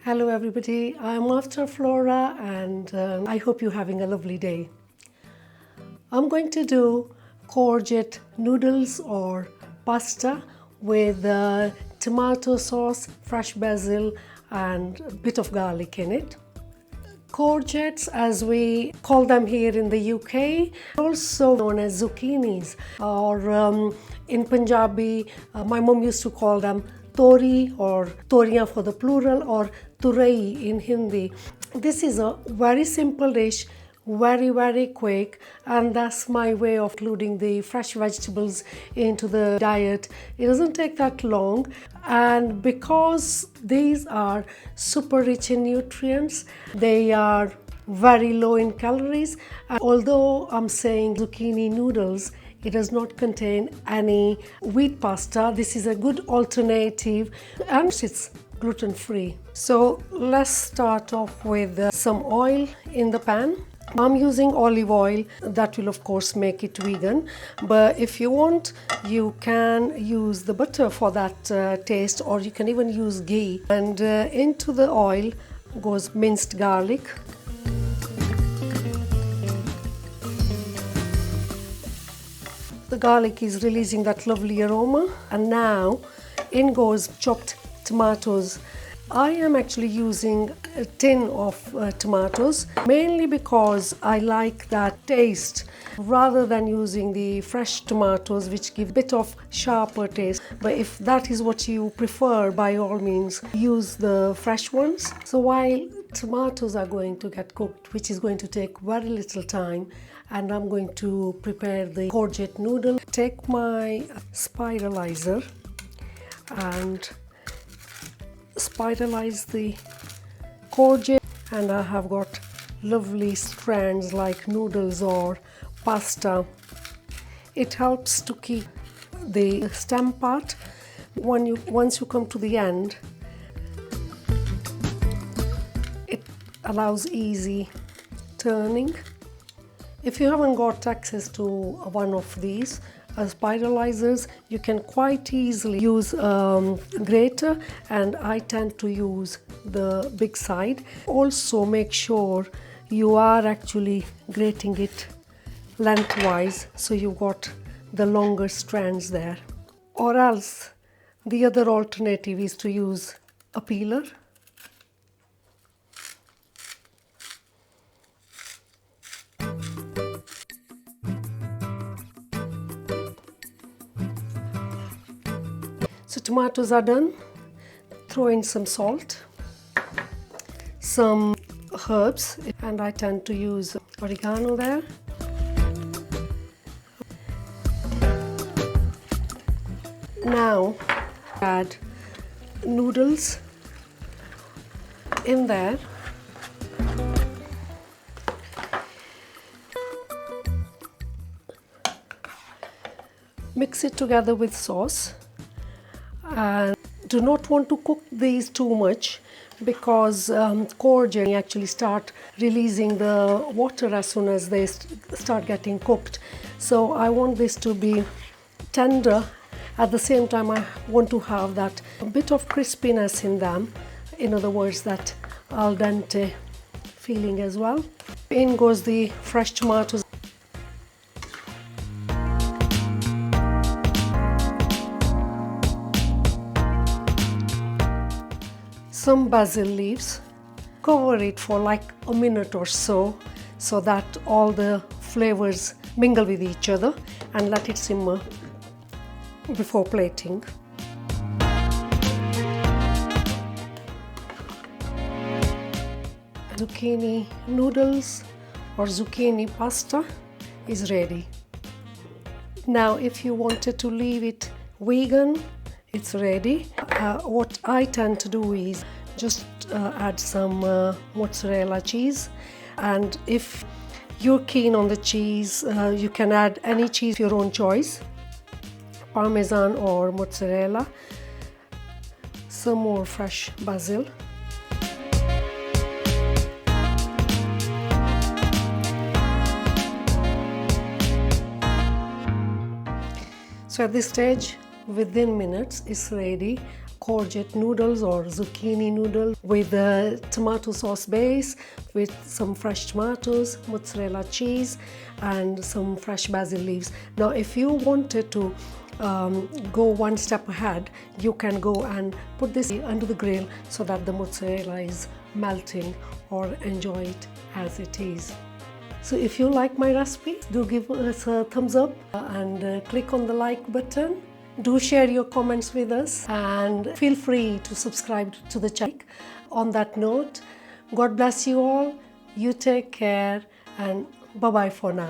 Hello everybody, I'm Avtaars Flora and I hope you're having a lovely day. I'm going to do courgette noodles or pasta with tomato sauce, fresh basil and a bit of garlic in it. Courgettes, as we call them here in the UK, also known as zucchinis, or in Punjabi, my mom used to call them tori or toriyan for the plural, or turei in Hindi. This is a very simple dish, very quick, and that's my way of including the fresh vegetables into the diet. It doesn't take that long, and because these are super rich in nutrients, they are very low in calories. And although I'm saying zucchini noodles, it does not contain any wheat pasta. This is a good alternative and it's gluten-free. So let's start off with some oil in the pan. I'm using olive oil. That will of course make it vegan, but if you want, you can use the butter for that taste, or you can even use ghee. And into the oil goes minced garlic. The garlic is releasing that lovely aroma, and now in goes chopped tomatoes. I am actually using a tin of tomatoes, mainly because I like that taste rather than using the fresh tomatoes, which give a bit of sharper taste. But if that is what you prefer, by all means use the fresh ones. So while tomatoes are going to get cooked, which is going to take very little time, and I'm going to prepare the courgette noodle. Take my spiralizer and spiralize the courgette, and I have got lovely strands like noodles or pasta. It helps to keep the stem part. Once you come to the end, it allows easy turning. If you haven't got access to one of these spiralizers, you can quite easily use a grater, and I tend to use the big side. Also make sure you are actually grating it lengthwise, so you've got the longer strands there. Or else the other alternative is to use a peeler. So tomatoes are done. Throw in some salt, some herbs, and I tend to use oregano there. Now add noodles in there. Mix it together with sauce. And do not want to cook these too much, because courgette actually start releasing the water as soon as they start getting cooked. So I want this to be tender. At the same time, I want to have that a bit of crispiness in them. In other words, that al dente feeling as well. In goes the fresh tomatoes. Some basil leaves. Cover it for like a minute or so, so that all the flavors mingle with each other, and let it simmer before plating. Zucchini noodles or zucchini pasta is ready. Now if you wanted to leave it vegan, it's ready. What I tend to do is just add some mozzarella cheese, and if you're keen on the cheese, you can add any cheese your own choice, parmesan or mozzarella. Some more fresh basil. So at this stage, within minutes it's ready. courgette noodles or zucchini noodles with a tomato sauce base with some fresh tomatoes, mozzarella cheese and some fresh basil leaves. Now if you wanted to go one step ahead, you can go and put this under the grill so that the mozzarella is melting, or enjoy it as it is. So if you like my recipe, do give us a thumbs up and click on the like button. Do share your comments with us and feel free to subscribe to the channel. On that note, God bless you all. You take care and bye-bye for now.